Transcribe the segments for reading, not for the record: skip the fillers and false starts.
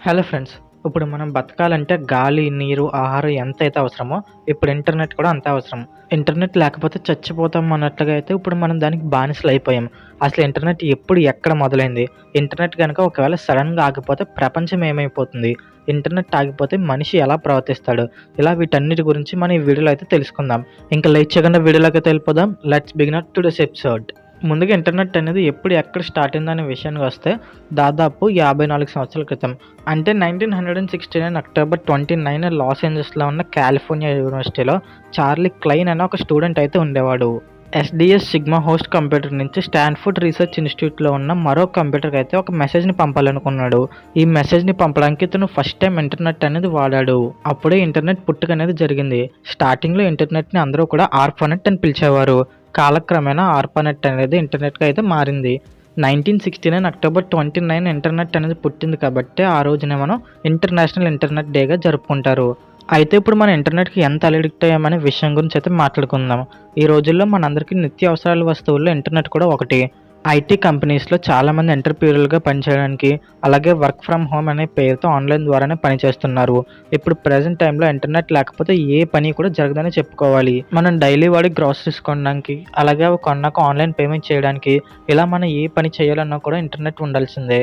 Hello friends. ఇప్పుడు మనం బతకాలంటే గాలి, నీరు, ఆహారం ఎంతైతే అవసరమో ఇప్పుడు ఇంటర్నెట్ కూడా అంతే అవసరం. ఇంటర్నెట్ లేకపోతే చచ్చిపోతాం అన్నట్లుగా అయితే ఇప్పుడు మనం దానికి బానిసలైపోయాం. అసలు ఇంటర్నెట్ ఎప్పుడు, ఎక్కడ మొదలైంది? ఇంటర్నెట్ గనుక ఒకవేళ సడెన్‌గా ఆగిపోతే ప్రపంచం ఏమైపోతుంది? ఇంటర్నెట్ ఆగిపోతే మనిషి ఎలా ప్రవర్తిస్తాడు? ఇలా వీటన్నిటి గురించి మనం ఈ వీడియోలో అయితే తెలుసుకుందాం. ఇంకా లేట్ చేయకుండా వీడియోలోకి వెళ్ళిపోదాం. Let's begin today's episode. ముందుగా ఇంటర్నెట్ అనేది ఎప్పుడు ఎక్కడ స్టార్ట్ అయిందనే విషయానికి వస్తే దాదాపు 54 సంవత్సరాల క్రితం అంటే 1969 అక్టోబర్ 29 లాస్ ఏంజల్స్లో ఉన్న కాలిఫోర్నియా యూనివర్సిటీలో చార్లీ క్లైన్ అనే ఒక స్టూడెంట్ అయితే ఉండేవాడు. ఎస్డిఎస్ సిగ్మా హోస్ట్ కంప్యూటర్ నుంచి స్టాన్ఫోర్డ్ రీసెర్చ్ ఇన్స్టిట్యూట్లో ఉన్న మరో కంప్యూటర్కి అయితే ఒక మెసేజ్ని పంపాలనుకున్నాడు. ఈ మెసేజ్ని పంపడానికి ఇతను ఫస్ట్ టైం ఇంటర్నెట్ అనేది వాడాడు. అప్పుడే ఇంటర్నెట్ పుట్టుక అనేది జరిగింది. స్టార్టింగ్లో ఇంటర్నెట్ని అందరూ కూడా ఆర్పానెట్ అని పిలిచేవారు. కాలక్రమేణా ఆర్పానెట్ అనేది ఇంటర్నెట్గా అయితే మారింది. 1969 అక్టోబర్ 29 ఇంటర్నెట్ అనేది పుట్టింది కాబట్టి ఆ రోజునే మనం ఇంటర్నేషనల్ ఇంటర్నెట్ డేగా జరుపుకుంటారు. అయితే ఇప్పుడు మన ఇంటర్నెట్కి ఎంత అడిక్ట్ అయ్యామనే విషయం గురించి అయితే మాట్లాడుకుందాం. ఈ రోజుల్లో మనందరికీ నిత్య అవసరాల వస్తువుల్లో ఇంటర్నెట్ కూడా ఒకటి. ఐటీ కంపెనీస్లో చాలామంది ఎంటర్‌ప్రెన్యూర్‌లుగా పనిచేయడానికి, అలాగే వర్క్ ఫ్రమ్ హోమ్ అనే పేరుతో ఆన్‌లైన్ ద్వారానే పనిచేస్తున్నారు. ఇప్పుడు ప్రెజెంట్ టైంలో ఇంటర్నెట్ లేకపోతే ఏ పని కూడా జరగదనే చెప్పుకోవాలి. మనం డైలీ వాడే గ్రోసరీస్ కొనడానికి, అలాగే అవి కొన్నాక ఆన్‌లైన్ పేమెంట్ చేయడానికి, ఇలా మనం ఏ పని చేయాలన్నా కూడా ఇంటర్నెట్ ఉండాల్సిందే.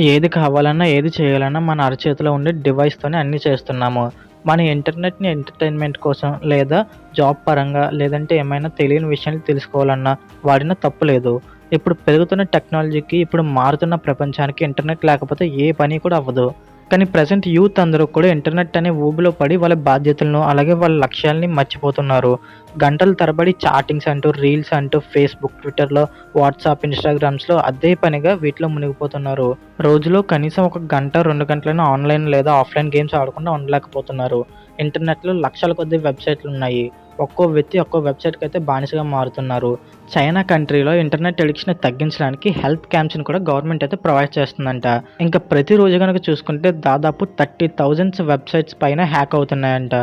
ఏది కావాలన్నా, ఏది చేయాలన్నా మన అరచేతిలో ఉండే డివైస్‌తోనే అన్నీ చేస్తున్నాము. మన ఇంటర్నెట్‌ని ఎంటర్‌టైన్‌మెంట్ కోసం లేదా జాబ్ పరంగా లేదంటే ఏమైనా తెలియని విషయాలు తెలుసుకోవాలన్నా వాడినా తప్పు లేదు. ఇప్పుడు పెరుగుతున్న టెక్నాలజీకి, ఇప్పుడు మారుతున్న ప్రపంచానికి ఇంటర్నెట్ లేకపోతే ఏ పని కూడా అవ్వదు. కానీ ప్రెజెంట్ యూత్ అందరూ కూడా ఇంటర్నెట్ అనే ఊబిలో పడి వాళ్ళ బాధ్యతలను, అలాగే వాళ్ళ లక్ష్యాల్ని మర్చిపోతున్నారు. గంటల తరబడి చాటింగ్స్ అంటూ, రీల్స్ అంటూ ఫేస్‌బుక్, ట్విట్టర్‌లో, వాట్సాప్, ఇన్‌స్టాగ్రామ్స్‌లో అదే పనిగా వీటిలో మునిగిపోతున్నారు. రోజులో కనీసం ఒక గంట, 2 గంటలైనా ఆన్‌లైన్ లేదా ఆఫ్‌లైన్ గేమ్స్ ఆడకుండా ఉండలేకపోతున్నారు. ఇంటర్నెట్‌లో లక్షల కొద్దీ వెబ్‌సైట్‌లున్నాయి. ఒక్కో వ్యక్తి ఒక్కో వెబ్‌సైట్‌కి అయితే బానిసగా మారుతున్నారు. చైనా కంట్రీలో ఇంటర్నెట్ అడిక్షన్ తగ్గించడానికి హెల్త్ క్యాంప్స్‌ని కూడా గవర్నమెంట్ అయితే ప్రొవైడ్ చేస్తుందంట. ఇంకా ప్రతిరోజు గనుక చూసుకుంటే దాదాపు 30,000 వెబ్‌సైట్స్ పైన హ్యాక్ అవుతున్నాయంట.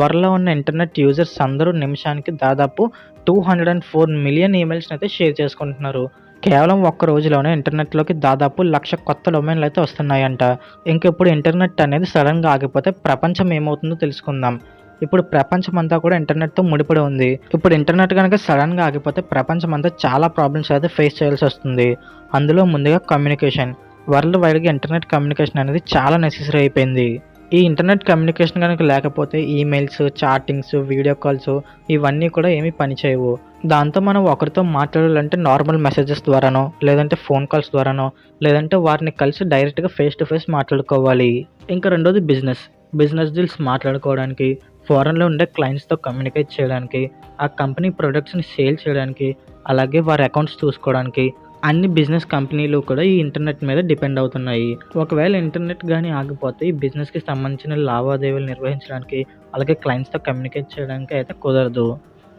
వరల్డ్‌లో ఉన్న ఇంటర్నెట్ యూజర్స్ అందరూ నిమిషానికి దాదాపు 204 మిలియన్ ఈమెయిల్స్‌ని అయితే షేర్ చేసుకుంటున్నారు. కేవలం ఒక్క రోజులోనే ఇంటర్నెట్‌లోకి దాదాపు 1,00,000 కొత్త డొమైన్‌లు అయితే వస్తున్నాయంట. ఇంక ఇప్పుడు ఇంటర్నెట్ అనేది సడెన్‌గా ఆగిపోతే ప్రపంచం ఏమవుతుందో తెలుసుకుందాం. ఇప్పుడు ప్రపంచమంతా కూడా ఇంటర్నెట్‌తో ముడిపడి ఉంది. ఇప్పుడు ఇంటర్నెట్ గనుక సడెన్‌గా ఆగిపోతే ప్రపంచమంతా చాలా ప్రాబ్లమ్స్ అయితే ఫేస్ చేయాల్సొస్తుంది. అందులో ముందుగా కమ్యూనికేషన్. వరల్డ్ వైడ్‌గా ఇంటర్నెట్ కమ్యూనికేషన్ అనేది చాలా నెసెసరీ అయిపోయింది. ఈ ఇంటర్నెట్ కమ్యూనికేషన్ గనుక లేకపోతే ఈమెయిల్స్, చాటింగ్స్, వీడియో కాల్స్ ఇవన్నీ కూడా ఏమీ పనిచేయవు. దాంతో మనం ఒకరితో మాట్లాడాలంటే నార్మల్ మెసేజెస్ ద్వారానో, లేదంటే ఫోన్ కాల్స్ ద్వారానో, లేదంటే వారిని కలిసి డైరెక్ట్‌గా ఫేస్ టు ఫేస్ మాట్లాడుకోవాలి. ఇంకా రెండోది బిజినెస్. బిజినెస్ డీల్స్ మాట్లాడుకోవడానికి, ఫారెన్‌లో ఉండే క్లయింట్స్‌తో కమ్యూనికేట్ చేయడానికి, ఆ కంపెనీ ప్రొడక్ట్స్‌ని సేల్ చేయడానికి, అలాగే వారి అకౌంట్స్ చూసుకోవడానికి అన్ని బిజినెస్ కంపెనీలు కూడా ఈ ఇంటర్నెట్ మీద డిపెండ్ అవుతున్నాయి. ఒకవేళ ఇంటర్నెట్ గానీ ఆగిపోతే ఈ బిజినెస్‌కి సంబంధించిన లావాదేవీలు నిర్వహించడానికి, అలాగే క్లయింట్స్‌తో కమ్యూనికేట్ చేయడానికి అయితే కుదరదు.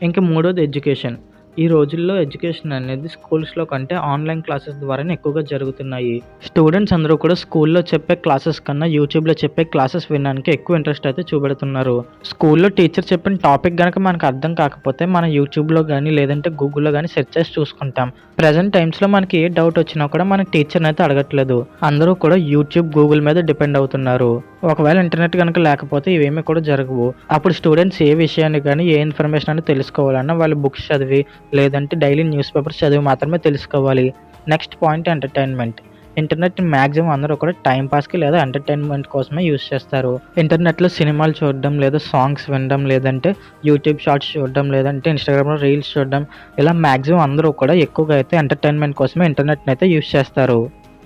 ఇంక మూడోది ఎడ్యుకేషన్. ఈ రోజుల్లో ఎడ్యుకేషన్ అనేది స్కూల్స్‌లో కంటే ఆన్‌లైన్ క్లాసెస్ ద్వారానే ఎక్కువగా జరుగుతున్నాయి. స్టూడెంట్స్ అందరూ కూడా స్కూల్‌లో చెప్పే క్లాసెస్ కన్నా యూట్యూబ్‌లో చెప్పే క్లాసెస్ వినడానికి ఎక్కువ ఇంట్రెస్ట్ అయితే చూపెడుతున్నారు. స్కూల్‌లో టీచర్ చెప్పిన టాపిక్ గనక మనకు అర్థం కాకపోతే మనం యూట్యూబ్‌లో గానీ, లేదంటే గూగుల్‌లో గానీ సెర్చ్ చేసి చూసుకుంటాం. ప్రెజెంట్ టైమ్స్‌లో మనకి ఏ డౌట్ వచ్చినా కూడా మన టీచర్‌ని అయితే అడగట్లేదు. అందరూ కూడా యూట్యూబ్, గూగుల్ మీద డిపెండ్ అవుతున్నారు. ఒకవేళ ఇంటర్నెట్ గనుక లేకపోతే ఇవేమీ కూడా జరగవు. అప్పుడు స్టూడెంట్స్ ఏ విషయాన్ని గానీ, ఏ ఇన్ఫర్మేషన్ అని తెలుసుకోవాలన్నా వాళ్ళు బుక్స్ చదివి, లేదంటే డైలీ న్యూస్ పేపర్స్ చదివి మాత్రమే తెలుసుకోవాలి. Next point entertainment. ఇంటర్నెట్‌ని మాక్సిమం అందరూ కూడా టైమ్ పాస్‌కి లేదా ఎంటర్‌టైన్‌మెంట్ కోసమే యూజ్ చేస్తారు. ఇంటర్నెట్‌లో సినిమాలు చూడడం, లేదా సాంగ్స్ వినడం, లేదంటే యూట్యూబ్ షార్ట్స్ చూడడం, లేదంటే ఇన్‌స్టాగ్రామ్‌లో రీల్స్ చూడడం, ఇలా మాక్సిమం అందరూ కూడా ఎక్కువగా అయితే ఎంటర్‌టైన్‌మెంట్ కోసమే ఇంటర్నెట్‌ని అయితే యూజ్ చేస్తారు.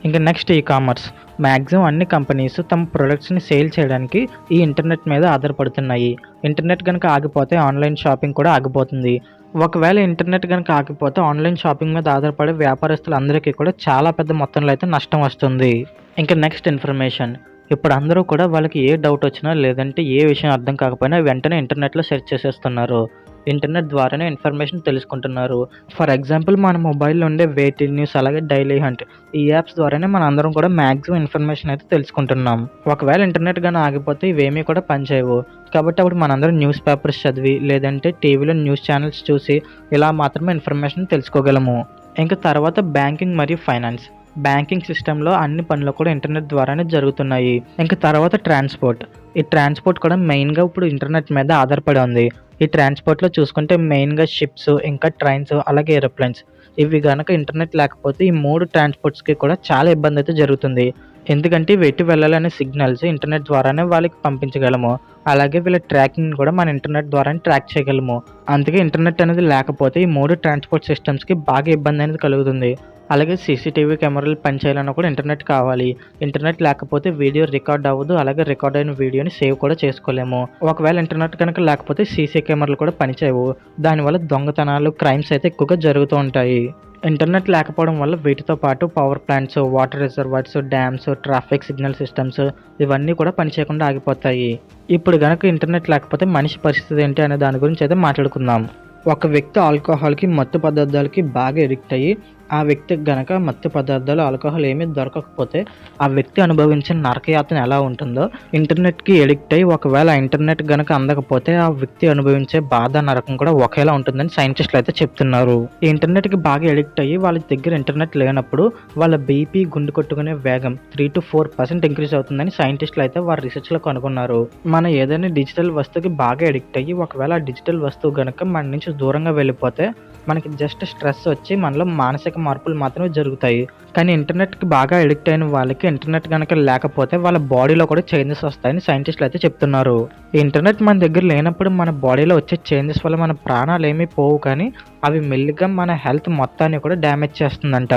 ఇంకా నెక్స్ట్ ఈ-కామర్స్. మాక్సిమం అన్ని కంపెనీస్ తమ ప్రొడక్ట్స్‌ని సేల్ చేయడానికి ఈ ఇంటర్నెట్ మీద ఆధారపడుతున్నాయి. ఇంటర్నెట్ గనుక ఆగిపోతే ఆన్‌లైన్ షాపింగ్ కూడా ఆగిపోతుంది. ఒకవేళ ఇంటర్నెట్ గనుక ఆగిపోతే ఆన్‌లైన్ షాపింగ్ మీద ఆధారపడే వ్యాపారస్తులందరికీ కూడా చాలా పెద్ద మొత్తంలో అయితే నష్టం వస్తుంది. ఇంకా నెక్స్ట్ ఇన్ఫర్మేషన్. ఇప్పుడు అందరూ కూడా వాళ్ళకి ఏ డౌట్ వచ్చినా, లేదంటే ఏ విషయం అర్థం కాకపోయినా వెంటనే ఇంటర్నెట్‌లో సెర్చ్ చేసేస్తున్నారు. ఇంటర్నెట్ ద్వారానే ఇన్ఫర్మేషన్ తెలుసుకుంటున్నారు. ఫర్ ఎగ్జాంపుల్ మన మొబైల్‌లో ఉండే వేటివ్ న్యూస్, అలాగే డైలీ హంట్ ఈ యాప్స్ ద్వారానే మనందరం కూడా మాక్సిమం ఇన్ఫర్మేషన్ అయితే తెలుసుకుంటున్నాం. ఒకవేళ ఇంటర్నెట్ గాని ఆగిపోతే ఇవేమీ కూడా పనిచేయవు. కాబట్టి అప్పుడు మనందరం న్యూస్ పేపర్స్ చదివి, లేదంటే టీవీలో న్యూస్ ఛానల్స్ చూసి ఇలా మాత్రమే ఇన్ఫర్మేషన్ తెలుసుకోగలము. ఇంక తర్వాత బ్యాంకింగ్ మరియు ఫైనాన్స్. బ్యాంకింగ్ సిస్టంలో అన్ని పనులు కూడా ఇంటర్నెట్ ద్వారానే జరుగుతున్నాయి. ఇంక తర్వాత ట్రాన్స్‌పోర్ట్. ఈ ట్రాన్స్‌పోర్ట్ కూడా మెయిన్‌గా ఇప్పుడు ఇంటర్నెట్ మీద ఆధారపడి ఉంది. ఈ ట్రాన్స్‌పోర్ట్‌లో చూసుకుంటే మెయిన్‌గా షిప్స్, ఇంకా ట్రైన్స్, అలాగే ఏరోప్లేన్స్. ఇవి గనక ఇంటర్నెట్ లేకపోతే ఈ 3 ట్రాన్స్‌పోర్ట్స్‌కి కూడా చాలా ఇబ్బందయితే జరుగుతుంది. ఎందుకంటే ఇవి ఎటు వెళ్ళాలనే సిగ్నల్స్ ఇంటర్నెట్ ద్వారానే వాళ్ళకి పంపించగలము. అలాగే వీళ్ళ ట్రాకింగ్‌ని కూడా మన ఇంటర్నెట్ ద్వారానే ట్రాక్ చేయగలము. అందుకే ఇంటర్నెట్ అనేది లేకపోతే ఈ 3 ట్రాన్స్‌పోర్ట్ సిస్టమ్స్‌కి బాగా ఇబ్బందనేది కలుగుతుంది. అలాగే సీసీటీవీ కెమెరాలు పనిచేయాలన్నా కూడా ఇంటర్నెట్ కావాలి. ఇంటర్నెట్ లేకపోతే వీడియో రికార్డ్ అవ్వదు. అలాగే రికార్డ్ అయిన వీడియోని సేవ్ కూడా చేసుకోలేము. ఒకవేళ ఇంటర్నెట్ కనుక లేకపోతే సీసీ కెమెరాలు కూడా పనిచేయవు. దానివల్ల దొంగతనాలు, క్రైమ్స్ అయితే ఎక్కువగా జరుగుతూ ఉంటాయి. ఇంటర్నెట్ లేకపోవడం వల్ల వీటితో పాటు power plants, water reservoirs, dams, traffic signal systems ఇవన్నీ కూడా పనిచేయకుండా ఆగిపోతాయి. ఇప్పుడు గనక ఇంటర్నెట్ లేకపోతే మనిషి పరిస్థితి ఏంటి అనే దాని గురించి అయితే మాట్లాడుకుందాం. ఒక వ్యక్తి ఆల్కహాల్‌కి, మత్తు పదార్థాలకి బాగా అడిక్ట్ అయ్యి, ఆ వ్యక్తికి గనక మత్తు పదార్థాలు, ఆల్కహాల్ ఏమీ దొరకకపోతే ఆ వ్యక్తి అనుభవించే నరకయాతన ఎలా ఉంటుందో, ఇంటర్నెట్‌కి అడిక్ట్ అయ్యి ఒకవేళ ఇంటర్నెట్ గనక అందకపోతే ఆ వ్యక్తి అనుభవించే బాధ, నరకం కూడా ఒకేలా ఉంటుందని సైంటిస్టులు అయితే చెప్తున్నారు. ఈ ఇంటర్నెట్‌కి బాగా అడిక్ట్ అయ్యి వాళ్ళ దగ్గర ఇంటర్నెట్ లేనప్పుడు వాళ్ళ బీపీ, గుండె కొట్టుకునే వేగం 3-4% ఇంక్రీజ్ అవుతుందని సైంటిస్టులు అయితే వారి రీసెర్చ్‌లో కనుగొన్నారు. మనం ఏదైనా డిజిటల్ వస్తువుకి బాగా అడిక్ట్ అయ్యి ఒకవేళ ఆ డిజిటల్ వస్తువు గనక మన నుంచి దూరంగా వెళ్ళిపోతే మనకి జస్ట్ స్ట్రెస్ వచ్చి మనలో మానసిక మార్పులు మాత్రమే జరుగుతాయి. కానీ ఇంటర్నెట్‌కి బాగా అడిక్ట్ అయిన వాళ్ళకి ఇంటర్నెట్ గనక లేకపోతే వాళ్ళ బాడీలో కూడా చేంజెస్ వస్తాయని సైంటిస్టులు అయితే చెప్తున్నారు. ఈ ఇంటర్నెట్ మన దగ్గర లేనప్పుడు మన బాడీలో వచ్చే చేంజెస్ వల్ల మన ప్రాణాలు ఏమీ పోవు, కానీ అవి మెల్లిగా మన హెల్త్ మొత్తాన్ని కూడా డ్యామేజ్ చేస్తుందంట.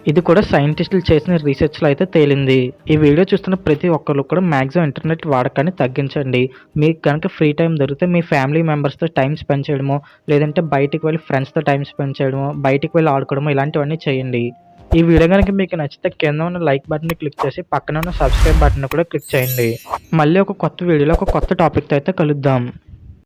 ఇది కూడా సైంటిస్టులు చేసిన రీసెర్చ్‌లో అయితే తేలింది. ఈ వీడియో చూస్తున్న ప్రతి ఒక్కళ్ళు కూడా మాక్సిమం ఇంటర్నెట్ వాడకాన్ని తగ్గించండి. మీకు గనుక ఫ్రీ టైమ్ దొరికితే మీ ఫ్యామిలీ మెంబర్స్‌తో టైమ్ స్పెండ్ చేయడమో, లేదంటే బయటికి వెళ్ళి ఫ్రెండ్స్‌తో టైమ్ స్పెండ్ చేయడమో, బయటికి వెళ్ళి ఆడుకోవడమో ఇలాంటివన్నీ చేయండి. ఈ వీడియో గనుక మీకు నచ్చితే కింద ఉన్న లైక్ బటన్‌ని క్లిక్ చేసి పక్కన ఉన్న సబ్స్క్రైబ్ బటన్‌ని కూడా క్లిక్ చేయండి. మళ్ళీ ఒక కొత్త వీడియోలో ఒక కొత్త టాపిక్‌తో అయితే కలుద్దాం.